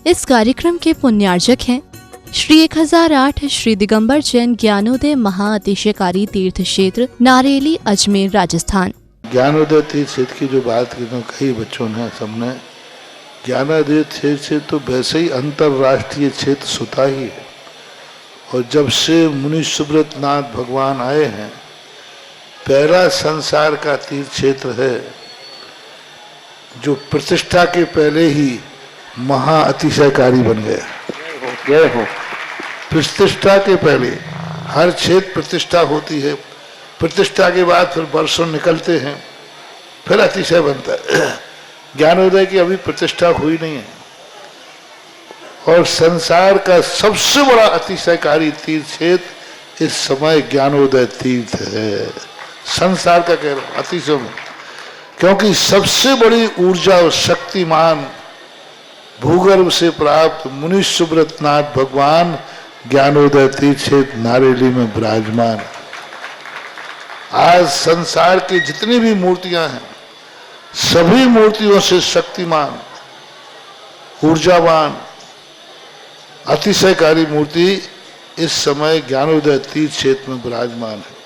इस कार्यक्रम के पुण्यार्जक हैं श्री 1008 श्री दिगंबर जैन ज्ञानोदय महाअतिशयकारी तीर्थ क्षेत्र नारेली अजमेर राजस्थान। ज्ञानोदय तीर्थ क्षेत्र की जो बात कही बच्चों ने सबने, ज्ञानोदय क्षेत्र तो वैसे ही अंतरराष्ट्रीय क्षेत्र सुता ही है। और जब से मुनि सुब्रत नाथ भगवान आए हैं, पहला संसार का तीर्थ क्षेत्र है जो प्रतिष्ठा के पहले ही महाअतिशयकारी बन गया। प्रतिष्ठा के पहले हर क्षेत्र प्रतिष्ठा होती है, प्रतिष्ठा के बाद फिर वर्षों निकलते हैं, फिर अतिशय बनता है। ज्ञानोदय की अभी प्रतिष्ठा हुई नहीं है। और संसार का सबसे बड़ा अतिशयकारी तीर्थ क्षेत्र इस समय ज्ञानोदय तीर्थ है। संसार का कह रहा हूं अतिशय में, क्योंकि सबसे बड़ी ऊर्जा और शक्तिमान भूगर्भ से प्राप्त मुनि सुब्रत नाथ भगवान ज्ञानोदय तीर्थ क्षेत्र नारेली में विराजमान। आज संसार की जितनी भी मूर्तियां हैं, सभी मूर्तियों से शक्तिमान, ऊर्जावान, अतिशयकारी मूर्ति इस समय ज्ञानोदय तीर्थ क्षेत्र में विराजमान है।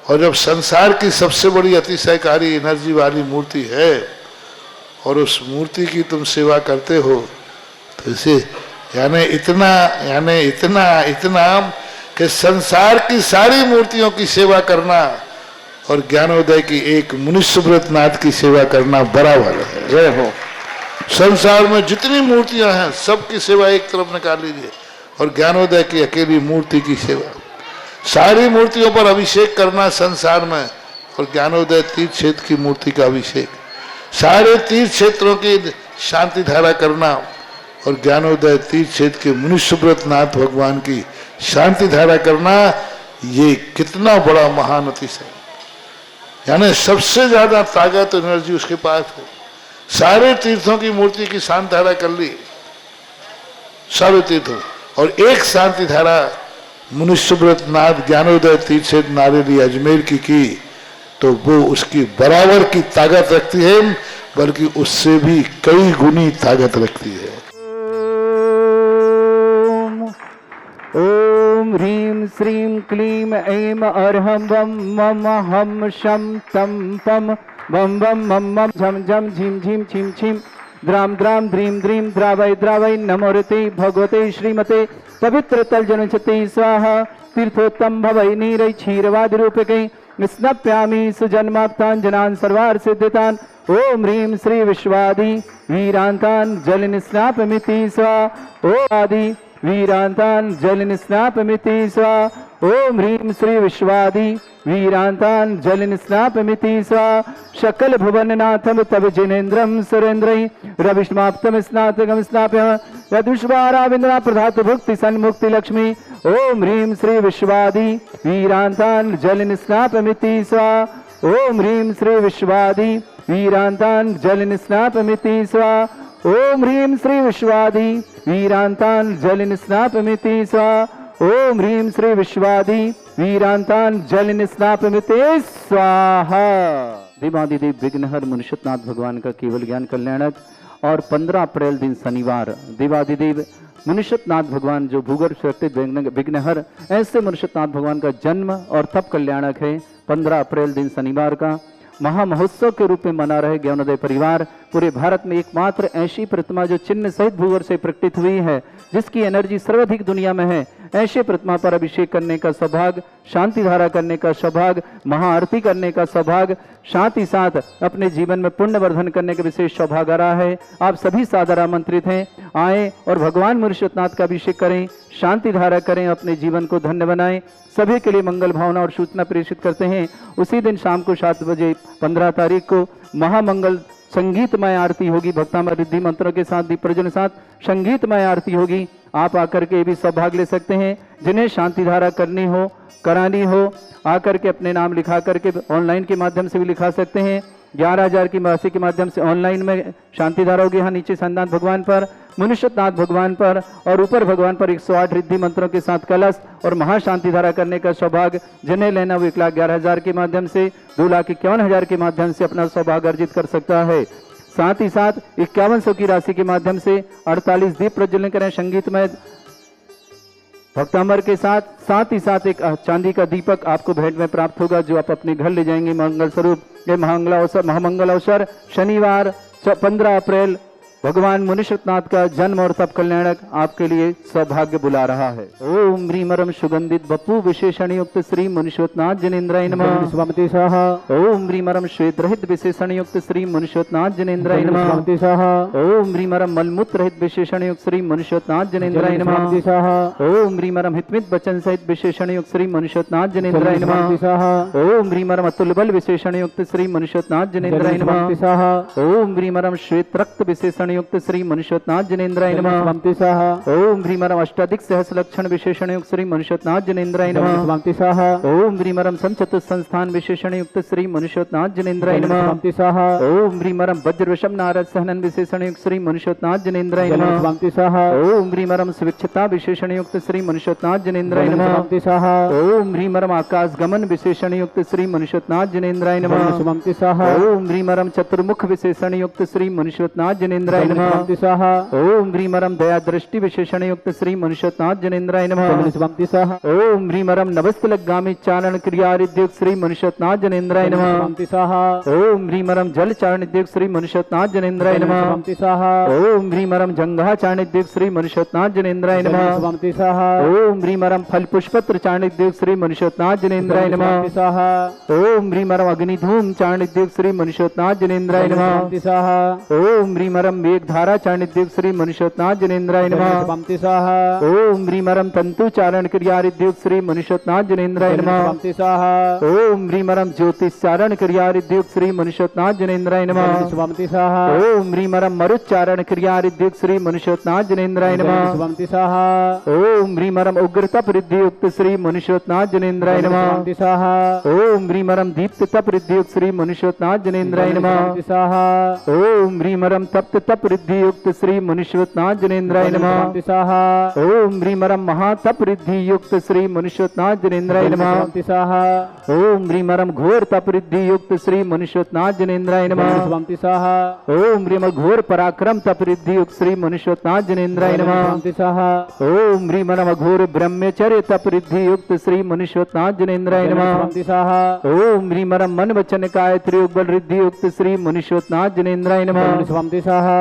और जब संसार की सबसे बड़ी अतिशयकारी एनर्जी वाली मूर्ति है और उस मूर्ति की तुम सेवा करते हो, तो इसे यानी इतना कि संसार की सारी मूर्तियों की सेवा करना और ज्ञानोदय की एक मुनि सुब्रत नाथ की सेवा करना बराबर है। जय हो। संसार में जितनी मूर्तियां हैं सबकी सेवा एक तरफ निकाल लीजिए और ज्ञानोदय की अकेली मूर्ति की सेवा। सारी मूर्तियों पर अभिषेक करना संसार में और ज्ञानोदय तीर्थ क्षेत्र की मूर्ति का अभिषेक, सारे तीर्थ क्षेत्रों की शांति धारा करना और ज्ञानोदय तीर्थ क्षेत्र के मुनि सुब्रत नाथ भगवान की शांति धारा करना, ये कितना बड़ा महान अतिशय। यानी सबसे ज्यादा ताकत एनर्जी उसके पास है। सारे तीर्थों की मूर्ति की शांति धारा कर ली, सारे तीर्थों, और एक शांति धारा मुनि सुब्रत नाथ ज्ञानोदय तीर्थ क्षेत्र नारेली अजमेर की तो वो उसकी बराबर की ताकत रखती है, बल्कि उससे भी कई गुनी ताकत रखती है। ओम ह्रीं श्रीं क्लीं ऐं अर्हं वं मम हम शं तं पं वं वं मम मम झम झम झीं झीं छीं छीं द्राम द्राम द्रीं द्रीं द्रावय द्रावय नमोरते भगवते श्रीमते पवित्र तल जनचते स्वाहा। तीर्थोत्तम भवै नीरै क्षीरवादि रूपके स्नप्यामि सुजन्माप्तान् जनान् सर्वार्थ सिद्धितान्। ओम ह्रीं श्री विश्वादि वीरान्तान् जल निस्नापमिति स्वाहा। ओम आदि वीरान्तान् जल निस्नापमिति स्वाहा। ओम ह्रीं श्री विश्वादि वीरान्तान् जल निस्नापमिति स्वाहा। शकल भुवननाथं तव जिनेन्द्रं सुरेन्द्रै रविष्माप्तम स्नातकं स्नाप्य यदुष्वाराविन्द्रा प्रधातु भुक्ति सन्मुक्ति लक्ष्मी। ओम ह्रीं श्री विश्वादि वीरान्तान् जल निस्नापमिति स्वाहा। ओम ह्रीं श्री विश्वादि वीरान्तान् जल निस्नापमिति स्वाहा। ओम ह्रीं श्री विश्वादि वीरान्तान् जल निस्नापमिति स्वाहा। ओम ह्रीं श्री विश्वादि वीरान्तान् जल निस्नापमिति स्वाहा। देवादिदेव विघ्नहर मुनिषतनाथ भगवान का केवल ज्ञान कल्याणक और 15 अप्रैल दिन शनिवार देवादिदेव मुनिषतनाथ भगवान जो भूगर्भ सुरक्षित विघ्नहर, ऐसे मुनिषतनाथ भगवान का जन्म और तप कल्याणक है। 15 अप्रैल दिन शनिवार का महामहोत्सव के रूप में मना रहे ज्ञानोदय परिवार। पूरे भारत में एकमात्र ऐसी प्रतिमा जो चिन्ह सहित भूगर्भ से प्रकटित हुई है, जिसकी एनर्जी सर्वाधिक दुनिया में है, ऐसे प्रतिमा पर अभिषेक करने का सौभाग्य, शांति धारा करने का सौभाग्य, महाआरती करने का सौभाग्य, साथ ही साथ अपने जीवन में पुण्य वर्धन करने का विशेष सौभाग्य आ रहा है। आप सभी सादर आमंत्रित हैं, आए और भगवान मुनिषतनाथ का अभिषेक करें, शांति धारा करें, अपने जीवन को धन्य बनाएं। सभी के लिए मंगल भावना और सूचना प्रेषित करते हैं। उसी दिन शाम को 7 बजे 15 तारीख को महामंगल संगीतमय आरती होगी। भक्तामय रिद्धि मंत्रों के साथ दीप प्रज्वलन के साथ संगीतमय आरती होगी। आप आकर के भी सौभाग्य ले सकते हैं। जिन्हें शांति धारा करनी हो, करानी हो, आकर के अपने नाम लिखा करके ऑनलाइन के माध्यम से भी लिखा सकते हैं। 11,000 की राशि के माध्यम से ऑनलाइन में शांति धारा होगी। यहाँ नीचे संदान भगवान पर, मुनिषतनाथ भगवान पर और ऊपर भगवान पर 108 रिद्धि मंत्रों के साथ कलश और महाशांति धारा करने का सौभाग्य जिन्हें लेना वो 1,11,000 के माध्यम से, 2,51,000 के माध्यम से अपना सौभाग्य अर्जित कर सकता है। साथ ही साथ 5100 की राशि के माध्यम से 48 दीप प्रज्वलन करें संगीतमय भक्तांबर के साथ ही साथ एक चांदी का दीपक आपको भेंट में प्राप्त होगा, जो आप अपने घर ले जाएंगे मंगल स्वरूप। ये महामंगल अवसर शनिवार 15 अप्रैल भगवान मुनिश्वतनाथ का जन्म और तप कल्याणक आपके लिए सौभाग्य बुला रहा है। ओम ह्रीमरम सुगंधित बपू विशेषण युक्त श्री मुनिश्वतनाथ जनेन्द्राय नमः। स्वामिति सह। ओम ह्रीमरम श्वेत रहित विशेषण युक्त श्री मुनिश्वतनाथ जनेन्द्राय नमः। स्वामिति सह। ओम ह्रीमरम मलमूत्र रहित विशेषण युक्त श्री मुनिश्वतनाथ जनेन्द्राय नमः। स्वामिति सह। ओम ह्रीमरम हितमित वचन सहित विशेषण युक्त श्री मुनिश्वतनाथ जनेन्द्राय नमः। स्वामिति सह। ओम ह्रीमरम अतुल बल विशेषण युक्त श्री मुनिश्वतनाथ जनेन्द्राय नमः। स्वामिति सह। ओम ह्रीमरम श्वेत रक्त विशेषण युक्त श्री मुनिश्वतनाथ जनेन्द्राय नमः। स्वामिति सह। ओम ह्रीमरम अष्टाधिक सहस लक्षण विशेषण युक्त श्री मुनिश्वतनाथ जनेन्द्राय नमः। स्वामिति सह। ओम ह्रीमरम संचतुर संस्थान विशेषण युक्त श्री मुनिश्वतनाथ जनेन्द्राय नमः। स्वामिति सह। ओम ह्रीमरम वज्र विषम नारद सहनन विशेषण युक्त श्री मुनिश्वतनाथ जनेन्द्राय नमः। स्वामिति सह। ओम ह्रीमरम स्विच्छता विशेषण युक्त श्री मुनिश्वतनाथ जनेन्द्राय नमः। स्वामिति सह। ओम ह्रीमरम आकाश गमन विशेषण युक्त श्री मुनिश्वतनाथ जनेन्द्राय नमः। स्वामिति सह। ओम ह्रीमरम चतुर्मुख विशेषण युक्त श्री मुनिश्वतनाथ जनेन्द्राय नमः। स्वामिति सह। ओम ह्रीमरम दया दृष्टि विशेषण युक्त श्री मुनिश्वतनाथ जनेन्द्राय नमः। स्वामिति सह। ओम ह्रीमरम नवस्तलगामी चारण क्रिया रिद्युक्त श्री मुनिश्वतनाथ जनेन्द्राय नमः। स्वामिति सह। ओम ह्रीमरम जल चारण रिद्युक्त श्री मुनिश्वतनाथ जनेन्द्राय नमः। स्वामिति सह। ओम ह्रीमरम जंघा चारण रिद्युक्त श्री मुनिश्वतनाथ जनेन्द्राय नमः। स्वामिति सह। ओम ह्रीमरम फल पुष्पत्र चारण रिद्युक्त श्री मुनिश्वतनाथ जनेन्द्राय नमः। स्वामिति सह। ओम ह्रीमरम अग्निधूम चारण रिद्युक्त श्री मुनिश्वतनाथ जनेन्द्राय नमः। स्वामिति सह। ओम ह्रीमरम मेघधारा चारण रिद्युक्त श्री मुनिश्वतनाथ जनेन्द्राय नमः। स्वामिति सह। ओम ह्रीमरम तंतु चारण क्रिया रिद्युक्त श्री मुनिश्वतनाथ जनेन्द्राय नमः। स्वामिति सह। ओम ह्रीमरम ज्योतिष चारण क्रिया रिद्युक्त श्री मुनिश्वतनाथ जनेन्द्राय नमः। स्वामिति सह। ओम ह्रीमरम मरुच्चारण क्रिया रिद्युक्त श्री मुनिश्वतनाथ जनेन्द्राय नमः। स्वामिति सह। ओम ह्रीमरम उग्र तप रिद्युक्त श्री मुनिश्वतनाथ जनेन्द्राय नमः। स्वामिति सह। ओम ह्रीमरम दीप्त तप रिद्युक्त श्री मुनिश्वतनाथ जनेन्द्राय नमः। स्वामिति सह। ओम ह्रीमरम तप्त तप रिद्धि युक्त श्री मुनिश्वतनाथ जनेन्द्राय नमः। स्वामिति सह। ओम ह्रीमरम महातप रिद्धि युक्त श्री मुनिश्वतनाथ जनेन्द्राय नमः। स्वामिति सह। ओम ह्रीमरम घोर तप रिद्धि युक्त श्री मुनिश्वतनाथ जनेन्द्राय नमः। स्वामिति सह। ओम ह्रीमर घोर पराक्रम तप रिद्धि युक्त श्री मुनिश्वतनाथ जनेन्द्राय नमः। स्वामिति सह। ओम ह्रीमरम घोर ब्रह्मचर्य तप रिद्धि युक्त श्री मुनिश्वतनाथ जनेन्द्राय नमः। स्वामिति सह। ओम ह्रीमरम मन वचन काय त्रियोग बल रिद्धि युक्त श्री मुनिश्वतनाथ जनेन्द्राय नमः। स्वामिति सह।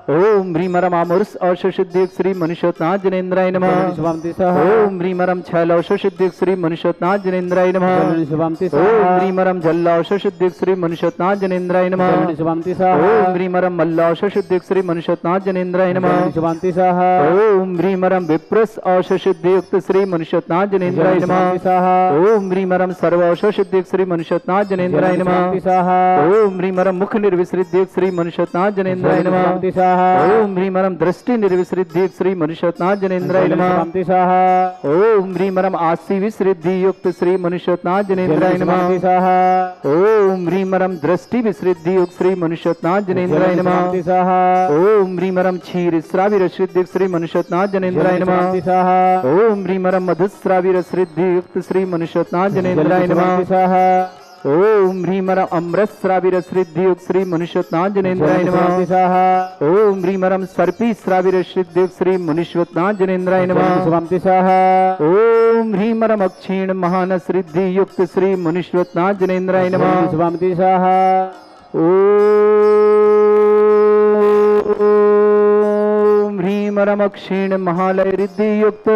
ओम ह्रीमरम आमुर्स औषध सिद्धियुक्त श्री मुनिश्वतनाथ जनेन्द्राय नमः। स्वामिति सह। ओम ह्रीमरम छैल औषध सिद्धियुक्त श्री मुनिश्वतनाथ जनेन्द्राय नमः। स्वामिति सह। ओम ह्रीमरम जल औषध सिद्धियुक्त श्री मुनिश्वतनाथ जनेन्द्राय नमः। स्वामिति सह। ओम ह्रीमरम मल्ल औषध सिद्धियुक्त श्री मुनिश्वतनाथ जनेन्द्राय नमः। स्वामिति सह। ओम ह्रीमरम विप्रस औषध सिद्धियुक्त श्री मुनिश्वतनाथ जनेन्द्राय नमः। ओम ह्रीमरम सर्व औषध सिद्धियुक्त श्री मुनिश्वतनाथ जनेन्द्राय नमः। ओम ह्रीमरम मुख निर्विसृद्धियुक्त श्री मुनिश्वतनाथ जनेन्द्राय नमः। ओम ह्रीमरम दृष्टि निर्विसृद्धि श्री मुनिश्वतनाथ जनेन्द्राय नमः। स्वामिति सह। ओम ह्रीमरम आसी विसृद्धि युक्त श्री मुनिश्वतनाथ जनेन्द्राय नमः। स्वामिति सह। ओम ह्रीमरम दृष्टि विसृद्धि युक्त श्री मुनिश्वतनाथ जनेन्द्राय नमः। स्वामिति सह। ओम ह्रीमरम क्षीर श्राविर सिद्धि श्री मुनिश्वतनाथ जनेन्द्राय नमः। स्वामिति सह। ओम ह्रीमरम मधुश्राविर सिद्धि युक्त श्री मुनिश्वतनाथ जनेन्द्राय नमः। स्वामिति सह। ओम ह्रीमरम अमृत श्राविर सिद्धि युक्त श्री मुनिश्वतनाथ जनेन्द्राय नमः। ओम ह्रीमरम सर्पी श्राविर सिद्धि युक्त श्री मुनिश्वतनाथ जनेन्द्राय नमः। स्वामिति सह। ओम ह्रीमरम अक्षीण महान सिद्धि युक्त श्री मुनिश्वतनाथ जनेन्द्राय नमः। स्वामिति सह। ओम ह्रीमरम अक्षीण महालय रिद्धि युक्त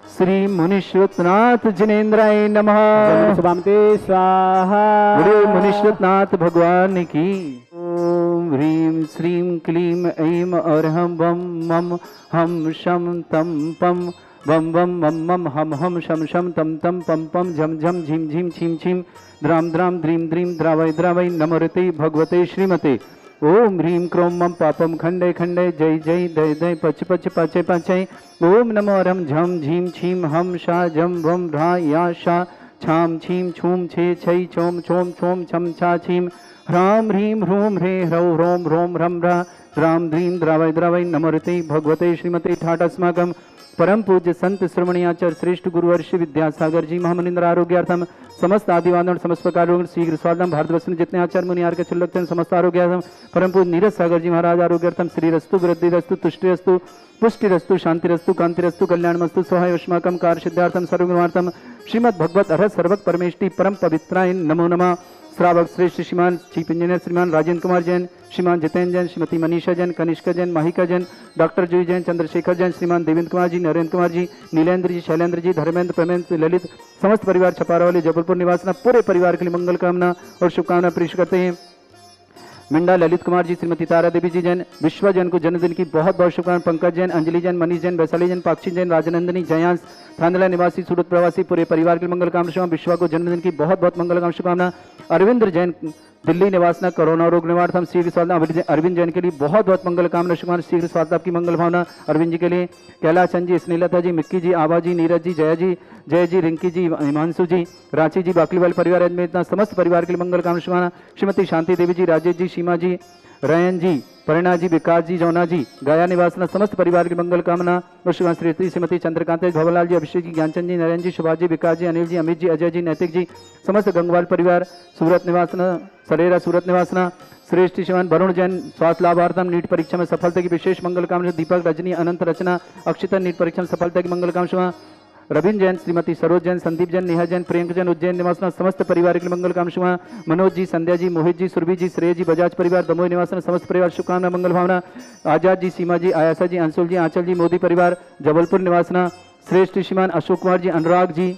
श्री मुनिश्वतनाथ जनेन्द्राय नमः। स्वामिते स्वाहा। बोले मुनिश्वतनाथ भगवान की। ओम ह्रीं श्रीं क्लीं ऐं अर्हं वं मं हम शम तम पम वम वम मम मम हम हम शम शम तम तम पम पम झम झम झिम झिम छिम छिम द्राम द्राम द्रीम द्रीम द्रावय द्रावय नमोरते भगवते श्रीमते। ओम ह्रीं क्रों मम पापम खंडे खंडे जय जय दय दय पच पच पाचे पाचे। ओम नमो रम झम झीम छीम हम शा जम वम भ्रा या शा छाम छीम छूम छे छै छोम छोम छोम छम छा छीम ह्राम ह्रीं ह्रूम ह्रे ह्रौ ह्रोम ह्रोम ह्रम ह्रा द्राम द्रीं द्रावय द्रावय नमोरते भगवते श्रीमते ठाटस्माकं परम पूज्य संत श्रमणी आचार्य श्रेष्ठ गुरुवर श्री विद्यासागर जी महामनिंद्र आरोग्यार्थम समस्त आदिवादन समस्त प्रकार रोग शीघ्र स्वादम भारतवर्ष में जितने आचार्य मुनि आर के चुल्लक समस्त आरोग्यार्थम परम पूज्य नीरज सागर जी महाराज आरोग्यार्थम श्री रस्तु वृद्धि रस्तु तुष्टि रस्तु पुष्टि रस्तु शांति रस्तु कांति रस्तु कल्याण मस्तु सहाय युष्माकम कार्य सिद्धार्थम सर्वगुणार्थम श्रीमद भगवत अरहत सर्वक परमेष्टि परम पवित्राय नमो नमः। श्रावक श्रेष्ठ श्रीमान चीफ इंजीनियर श्रीमान राजेंद्र कुमार जैन, श्रीमान जितेंद्र जैन, श्रीमती मनीषा जैन, कनिष्का जैन, माहिका जैन, डॉक्टर जूही जैन, चंद्रशेखर जैन, श्रीमान देवेंद्र कुमार जी, नरेंद्र कुमार जी, नीलेंद्र जी, शैलेंद्र जी, धर्मेंद्र, प्रेमेंद्र, ललित, समस्त परिवार छपारा वाले जबलपुर निवासना पूरे परिवार के लिए मंगल कामना और शुभकामना पेश करते हैं। मिंडा ललित कुमार जी, श्रीमती तारा देवी जी जैन, विश्वा जैन को जन्मदिन की बहुत बहुत शुभकामनाएं। पंकज जैन, अंजलि जैन, मनीष जैन, वैशाली जैन, पाक्षी जैन, राजनंदिनी, जयांश, थांदला निवासी, सूरत प्रवासी पूरे परिवार के मंगल कामना। विश्वा को जन्मदिन की बहुत बहुत मंगल कामना शुभकामना। अरविंद जैन दिल्ली निवासना कोरोना रोग निवारण शीघ्र स्वास्थ्य। अरविंद जैन के लिए बहुत बहुत मंगल कामना शुभकामना, शीघ्र स्वास्थ्य आपकी मंगल भावना अरविंद जी के लिए। कैलाश चंद जी, स्नेहलता जी, मिक्की जी, आभा जी, नीरज जी, जय जी, रिंकी जी, हिमांशु जी, रांची जी, बाकलीवाल परिवार अजमेर इतना समस्त परिवार के लिए मंगल कामना शुभकामना। श्रीमती शांति देवी जी, राजेश जी, सीमा जी, रयन जी, परिणा जी, विकास जी, जौना जी, गया निवासना समस्त परिवार की मंगल कामना और श्रीमती श्रीमती चंद्रकांत भवलाल जी, अभिषेक जी, ज्ञानचंद जी, नरेंद्र जी, सुभाष जी, विकास जी, अनिल जी, अमित जी, अजय जी, नैतिक जी, समस्त गंगवाल परिवार, सूरत निवासना, सरेरा सूरत निवासना, श्रेष्ठ श्रीमान वरुण जैन स्वास्थ्य लाभार्थम नीट परीक्षा में सफलता की विशेष मंगल कामना। दीपक, रजनी, अनंत, रचना, अक्षिता नीट परीक्षा में सफलता की मंगल कामना। रविंद्र जैन, श्रीमती सरोज जैन, संदीप जैन, नेहा जैन, प्रियंक जैन, उज्जैन निवासना समस्त परिवार के लिए मंगल कामना। मनोज जी, संध्या जी, मोहित जी, सुरभि जी, श्रेय जी, बजाज परिवार दमोह निवासना समस्त परिवार शुभकामना मंगल भावना। आजाद जी, सीमा जी, आयासा जी, अंशुल जी, आंचल जी, मोदी परिवार जबलपुर निवासना। श्रेष्ठ श्रीमान अशोक कुमार जी, अनुराग जी,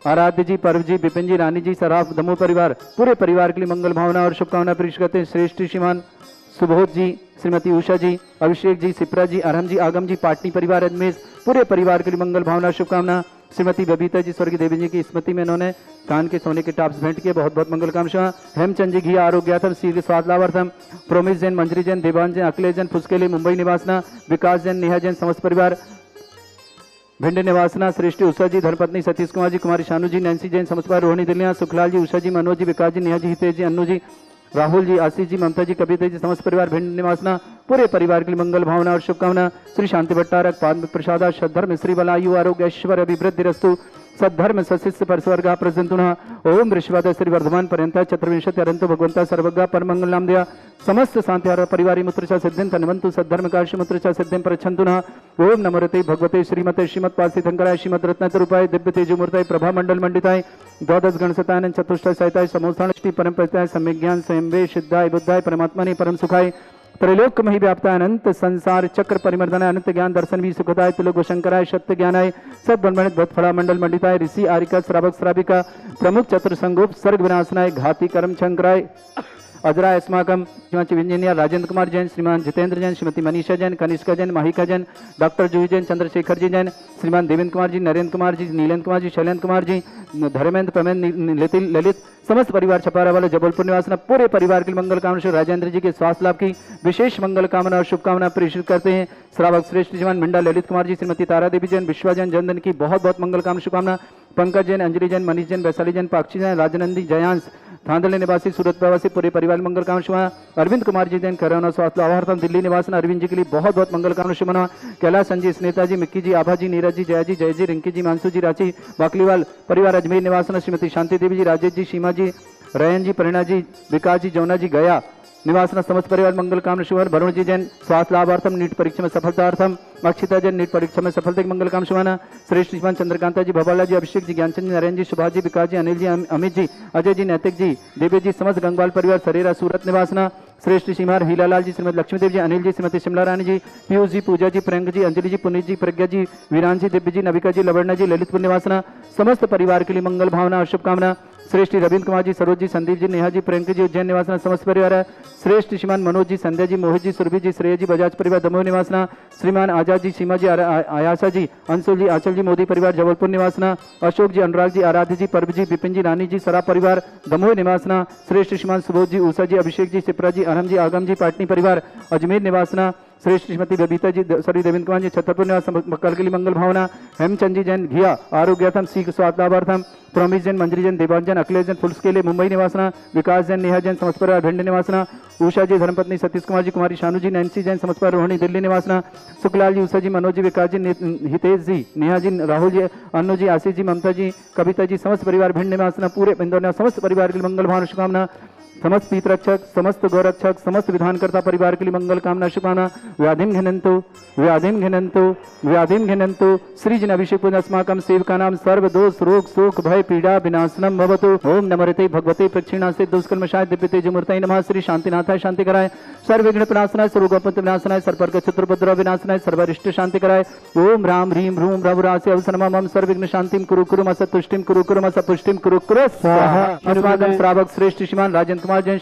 आराध्य जी, पर्व जी, विपिन जी, रानी जी, सराफ दमोह परिवार पूरे परिवार के लिए मंगल भावना और शुभकामना पेश करते हैं। श्रेष्ठ श्रीमान सुबोध जी, श्रीमती उषा जी, अभिषेक जी, सिप्रा जी, अरहम जी, आगम जी, पाटनी परिवार अजमेर पूरे परिवार के लिए मंगल भावना शुभकामना। श्रीमती बबीता जी, स्वर्गीय देवी जी की स्मृति में इन्होंने कान के सोने के टॉप्स भेंट किए, बहुत बहुत मंगल कामना। हेमचंद जी, घी आरोग्यार्थम शीघ्र स्वास्थ्य लाभार्थम। प्रोमिस जैन, मंजरी जैन, देवान जैन, अखिलेश जैन, फुसकेली मुंबई निवासना। विकास जैन, नेहा जैन, समस्त परिवार भिंड निवासना। श्रेष्ठी उषा जी, धर्मपत्नी सतीश कुमार जी, कुमारी शानू जी, नैन्सी जैन, समस्त परिवार रोहिणी दिल्लिया, सुखलाल जी, उषा जी, मनोज जी, विकास जी, नेहा जी, हितेश जी, अन्नू जी, राहुल जी, आशीष जी, ममता जी, कविता जी, समस्त परिवार भिंड निवासना पूरे परिवार के लिए मंगल भावना और शुभकामना। श्री शांति भट्टारक पाद प्रसादा सद्धर्म श्री बलायु आरोग्य ऐश्वर्य अभिवृद्धि रस्तु सद्धर्म सशिष्य परस्वर्ग प्रसंतुना। ओम ऋषवाद श्री वर्धमान पर्यंता चतुर्विंशति अरंतो भगवंता सर्वज्ञ परमंगल नाम दिया समस्त शांति परिवारी मुत्रचा सिद्धिं तन्वन्तु सद्धर्म काश्य मुत्रचा सिद्धिं प्रच्छन्तुना। ओम नमोरते भगवते श्रीमते श्रीमत् पार्थितंकराय श्रीमद् रत्नतरूपाय दिव्य तेजोमूर्ताय प्रभा मंडल मंडिताय द्वादश गणसतानंद चतुष्टय सहिताय समोस्थान परम प्रत्याय सम्यज्ञान स्वयंवे सिद्धाय बुद्धाय परमात्मने परम सुखाय त्रैलोक मही व्याप्ता अनंत संसार चक्र परिमर्दनाय अनंत ज्ञान दर्शन भी सुखदाय तुलोक शंकराय सत्य ज्ञानाय सद्ब्रह्मणित भक्तफला मंडल मंडिताय ऋषि आरिका श्रावक श्राविका प्रमुख चतुर संगोप सर्ग विनाशनाय घाती कर्म शंकराय अजरा अस्माकम श्रीमान इंजीनियर राजेंद्र कुमार जैन, श्रीमान जितेंद्र जैन, श्रीमती मनीषा जैन, कनिष्का जैन, माहिका जैन, डॉक्टर जूही जैन, चंद्रशेखर जी जैन, श्रीमान देवेंद्र कुमार जी, नरेंद्र कुमार जी, नीलेंद्र कुमार जी, शैलेंद्र कुमार जी, धर्मेंद्र, प्रमेंद्र, ललित समस्त परिवार छपारा वाले जबलपुर निवासना पूरे परिवार के मंगल कामना श्री राजेंद्र जी के स्वास्थ्य लाभ की विशेष मंगल कामना और शुभकामना प्रेषित करते हैं। श्रावक श्रेष्ठ श्रीमान मिंडा ललित कुमार जी, श्रीमती तारा देवी जैन, विश्वा जैन जन्मदिन की बहुत बहुत मंगल कामना शुभकामना। पंकज जैन, अंजलि जैन, मनीष जैन, वैशाली जैन, पाक्षी जैन, राजनंदी, जयांश, थांदले निवासी, सूरत प्रवासी पूरे परिवार मंगल कामना शुभकामना। अरविंद कुमार जी जैन, कोरोना स्वास्थ्य लाभार्थम दिल्ली निवासन अरविंद जी के लिए बहुत बहुत मंगल कामना शुभकामना। कैलाश संजय, स्नेता जी, मिक्की जी, आभा जी, नीरज जी, जय जी, रिंकी जी, मानसू जी, रांची बाकलीवाल परिवार अजमेर निवासन श्रीमती शांति देवी जी, राजेश जी, सीमा जी, रयन जी, परिणा जी, विकास जी, जौना जी, गया निवासना समस्त परिवार मंगल कामना शुभ। वरुण जी जैन स्वास्थ्य लाभार्थम नीट परीक्षा में सफलतार्थम। अक्षिता जैन नीट परीक्षा में सफलता की मंगल काम शुभाना। श्रेष्ठ श्रीमान चंद्रकांता जी, भवाला जी, अभिषेक जी, ज्ञानचंद जी, नरेंद्र जी, सुभाष जी, विकास जी, अनिल जी, अमित जी, अजय जी, नैतिक जी, देवी जी, समस्त गंगवाल परिवार सरेरा सूरत निवासना। श्रेष्ठ श्रीमान हीलालाल जी, श्रीमती लक्ष्मी देव जी, अनिल जी, श्रीमती शिमला रानी जी, पीयूष जी, पूजा जी, प्रियंक जी, अंजलि जी, पुनीत जी, प्रज्ञा जी, वीरान जी, दिव्य जी, नविका जी, लवर्णा जी, ललितपुर निवासना समस्त परिवार के लिए मंगल भावना और शुभकामना। श्रेष्ठ रविंद्र कुमार जी, सरोज जी, संदीप जी, नेहा जी, प्रियंक जी, उज्जैन निवासना समस्त परिवार है। श्रेष्ठ श्रीमान मनोज जी, संध्या जी, मोहित जी, सुरभि जी, श्रेय जी, बजाज परिवार दमोह निवासना। श्रीमान आजाद जी, सीमा जी, आयासा जी, अंशुल जी, आंचल जी, मोदी परिवार जबलपुर निवासना। अशोक जी, अनुराग जी, आराध्य जी, पर्व जी, विपिन जी, रानी जी, सराफ परिवार दमोह निवासना। श्रेष्ठ श्रीमान सुबोध जी, उषा जी, अभिषेक जी, सिप्रा जी, अरहम जी, आगम जी, पाटनी परिवार अजमेर निवासना। श्रेष्ठ श्रीमती बबीता जी सॉरी देवेंद्र कुमार जी छतरपुर निवास मक्कल के लिए मंगल भावना। हेमचंद जी जैन घिया आरोग्यर्थम शीघ्र स्वास्थ्यार्थम। प्रमिश जैन मंजरी जैन देवान जैन अखिलेश जैन फुल्स के लिए मुंबई निवासना। विकास जैन नेहा जैन समस्त परिवार भिंड निवासना। उषा जी धर्मपत्नी सतीश कुमार जी कुमारी शानू जी नैन्सी जैन समस्त परिवार रोहिणी दिल्ली निवासना। सुखलाल जी उषा जी मनोज जी विकास जी हितेश जी नेहा जी राहुल जी अनु जी आशीष जी ममता जी कविता जी समस्त परिवार भिंड निवासना। पूरे इंदौर समस्त परिवार के लिए मंगल भावना शुभकामना। समस्त पीतरक्षक समस्त गौरक्षक समस्त विधानकर्ता परिवार के लिए मंगल कामना शुभकामना। व्याधिम घिनंतु श्री जन अभिषेक अस्माकं सेवका नाम सर्व दोष रोग शोक भय पीड़ा विनाशनम भवतु। ओम नमस्ते भगवते प्रक्षिणा से दुष्कर्मशाय दिव्यते जमूर्तये नमः। श्री शांतिनाथाय शांति कराय सर्वविघ्न विनाशनाय सर्वोपत विनाशनाय सर्पर्क चतुर्भद्र विनाशनाय सर्वरिष्ट शांति कराय। ओम राम ह्रीम ह्रूम रघुरासे अवसनमः मम सर्वविघ्न शांतिम कुरु कुरु असतुष्टिम कुरु कुरु असपुष्टिम कुरु कुरु स्वाहा। अस्माकं श्रावक श्रेष्ठ श्रीमान राजेंद्र कुमार जैन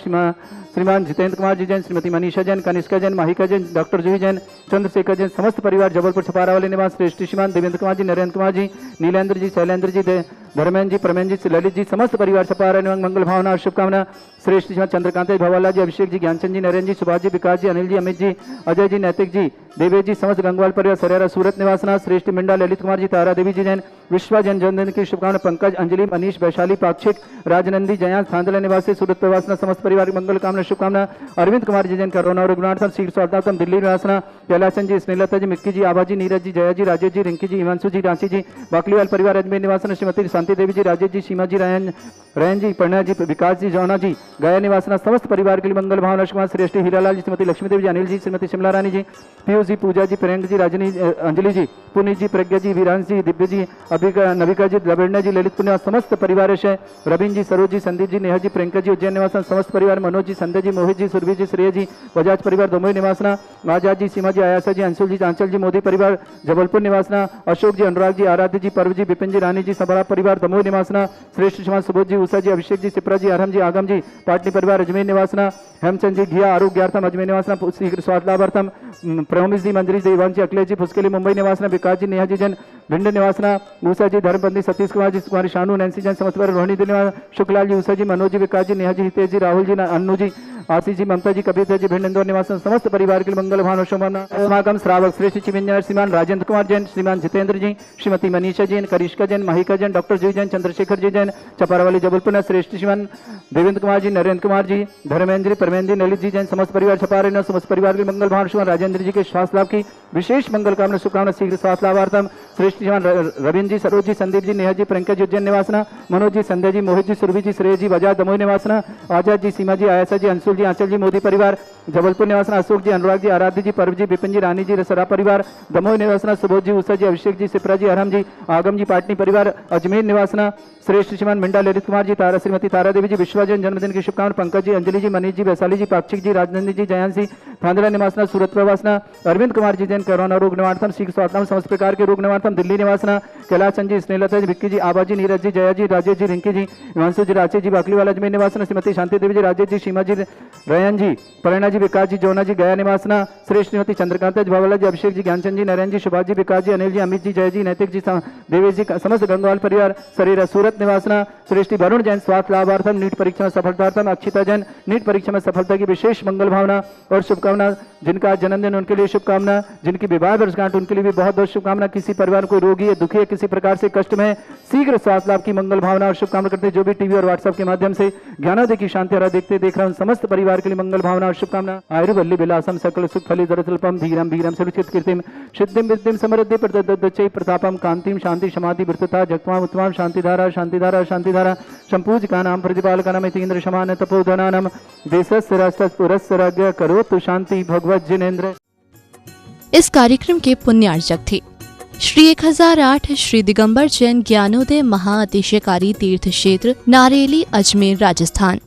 श्रीमान जितेंद्र कुमार जी जैन श्रीमती मनीषा जैन कनिष्का जैन माहिका जैन डॉक्टर जूही जैन चंद्रशेखर जैन समस्त परिवार जबलपुर छपारा वाले निवास। श्रेष्ठ श्रीमान देवेंद्र कुमार जी नरेंद्र कुमार जी नीलेंद्र जी शैलेंद्र जी धर्मेंद्र जी प्रमेंद्र जी ललित जी समस्त परिवार छपारा निवास मंगल भावना और शुभकामना। श्रेष्ठ श्रीमान चंद्रकांत भवाला जी अभिषेक जी ज्ञानचंद जी नरेंद्र जी सुभाष जी विकास जी अनिल जी अमित जी अजय जी नैतिक जी देवेश जी समस्त गंगवाल परिवार सरेरा सूरत निवासना। श्रेष्ठ मिंडा ललित कुमार जी तारा देवी जी जैन विश्वा जैन जन्मदिन की शुभकामना। पंकज अंजलि मनीष वैशाली पाक्षिक राजनंदी जयांश थांदला निवासी सूरत प्रवासना समस्त परिवार की मंगल कामना शुभकामना। अरविंद कुमार जी जैन कोरोना रुग्णार्थम शीघ्र स्वास्थ्यार्थम दिल्ली निवासना। कैलाशन जी स्नेहलता जी मिक्की जी आभा जी नीरज जी जया जी राजेश जी रिंकी जी हिमांशु जी रांची जी बाकलीवाल परिवार अजमेर निवासना। श्रीमती शांति देवी जी राजेश जी सीमा जी रैन जी प्रणय जी विकास जी जौना जी गया निवासना समस्त परिवार के लिए मंगल भावना शुभकामना। श्रेष्ठ हीरालाल जी श्रीमती लक्ष्मी देवी जी अनिल जी श्रीमती शिमला रानी जी पीयूष जी पूजा जी प्रियंक जी राजनी अंजलि जी पुनीत जी प्रज्ञा जी वीरांश जी दिव्य जी अभिका नविका जी लवेणा जी ललित पुण्य समस्त परिवार है। रविंद्र जी सरोज जी संदीप जी नेहा जी प्रियंका जी उज्जैन निवासन समस्त परिवार मनोज जी संजय जी मोहित जी सुरभि जी श्रेय जी बजाज परिवार दोमोई निवासना। आजाद जी सीमा जी आयासा जी अंशुल जी चांचल जी मोदी परिवार जबलपुर निवासना। अशोक जी अनुराग जी आराध्य जी पर्व जी विपिन जी रानी जी सबड़ा परिवार दमोह निवासना। श्रेष्ठ श्रीमान सुबोध जी उषा जी अभिषेक जी सिप्रा जी अरहम जी आगम जी पाटनी परिवार अजमेर निवासना। हेमचंद जी घिया आरोग्यार्थम अजमेर निवासना शीघ्र स्वास्थ्यार्थम। प्रमिश जी मंजरी देवान जी अखिलेश जी फुसकेली मुंबई निवासना। विकास जी नेहा जी जैन भिंड निवासना। उषा जी धर्मपत्नी सतीश कुमार जी कुमारी शानू नैन्सी जैन समस्त परिवार रोहिणी दिल्ली। शुक्लाल जी उषा जी मनोज जी विकास जी नेहा जी हितेश जी राहुल जी अन्नू जी आशीष जी ममता जी कविता जी भिंड इंदौर निवासन समस्त परिवार के लिए मंगल भावना शुभकामना। अस्माकं श्रावक श्रेष्ठ चिमिंजर श्रीमान राजेंद्र कुमार जैन श्रीमान जितेंद्र जी श्रीमती मनीषा जैन करिश्का जैन माहिका जैन डॉक्टर जूही जैन चंद्रशेखर जी जैन छपारावाली जबलपुर। श्रेष्ठ श्रीमान देवेंद्र कुमार जी नरेंद्र कुमार जी धर्मेंद्र परमेंद्र जी ललित जी जैन समस्त परिवार छपारे समस्त परिवार के मंगल भावना शुभकामना। राजेंद्र जी के स्वास्थ्य लाभ की विशेष मंगल कामना शुभकामना शीघ्र स्वास्थ्य लाभार्थम। श्रेष्ठ श्रीमान रविंद्र जी सरोज जी संदीप जी नेहा जी प्रियंका जी उज्जैन निवासना। मनोज जी संजय जी मोहित जी सुरभि जी श्रेय जी बजाज दमोई निवासना। आजाद जी सीमा जी आयासा जी अंशुल जी आंचल जी मोदी परिवार जबलपुर निवासना। अशोक जी अनुराग जी आराध्य जी पर्व जी विपिन जी रानी जी रसरा परिवार दमोह निवासना। सुबोध जी उषा जी अभिषेक जी सिप्रा जी अरहम जी आगम जी पाटनी परिवार अजमेर निवासना। श्रेष्ठ श्रीमान मिंडा ललित कुमार जी तारा श्रीमती तारा देवी जी विश्वजन जन्मदिन की शुभकामना। पंकज जी अंजलि जी मनीष जी वैशाली जी पाक्षिक जी राजनंदी जी जयंत जी थांदला निवासना सूरत प्रवासना। अरविंद कुमार जी जैन कोरोना रोग निवारणम शीघ्र स्वास्थ्यम समस्त प्रकार के रोग निवारणम दिल्ली निवासना। कैलाशन जी स्नेहलता जी विक्की जी आभा जी नीरज जी जया जी राजेश जी रिंकी जी हिमांशु जी रांची जी बाकलीवाला अजमेर निवासना। श्रीमती शांति देवी जी राजेश जी सीमा जी रयन जी प्रणय जी विकास जी जौना जी गया निवासना। श्रेष्ठ श्रीमती चंद्रकांत भवाला जी अभिषेक जी ज्ञानचंद जी नरेंद्र जी सुभाष जी विकास जी अनिल जी अमित जी जय जी नैतिक जी देवेश जी समस्त गंगवाल परिवार शरीर सूरत निवासना। श्रेष्ठी वरुण जैन स्वास्थ्य लाभार्थम नीट परीक्षा में सफलतार्थम। अक्षिता जैन नीट परीक्षा में सफलता की विशेष मंगल भावना और शुभकामना। जिनका जन्मदिन उनके लिए शुभकामना। जिनकी विवाह वर्षगांठ उनके लिए भी बहुत बहुत शुभकामना। किसी परिवार को रोगी है दुखी है किसी प्रकार से कष्ट में शीघ्र स्वास्थ्य लाभ की मंगल भावना और शुभकामना करते हैं। जो भी टीवी और व्हाट्सएप के माध्यम से ज्ञानोदय की शांति हरा देखते देख रहे हैं समस्त परिवार के लिए मंगल भावना और शुभकामना। आयुर्वल्ली विलासम सकल सुख फली दरतल्पम धीरम वीरम सुरक्षित कीर्तिम सिद्धिम विद्धिम समृद्धि प्रददच्चै प्रतापम कांतिम शांति समाधि वृत्तता जगत्वाम उत्तमाम शांतिधारा शांतिधारा शांतिधारा संपूजिका नाम प्रतिपालका नाम इतीन्द्र समान तपोधना नाम देशस्य राष्ट्रस्य पुरस्य राज्ञ करोतु शांति भगवत जिनेन्द्र। इस कार्यक्रम के पुण्यार्जक थे श्री 1008 श्री दिगंबर जैन ज्ञानोदय महाअतिशयकारी तीर्थ क्षेत्र नारेली अजमेर राजस्थान।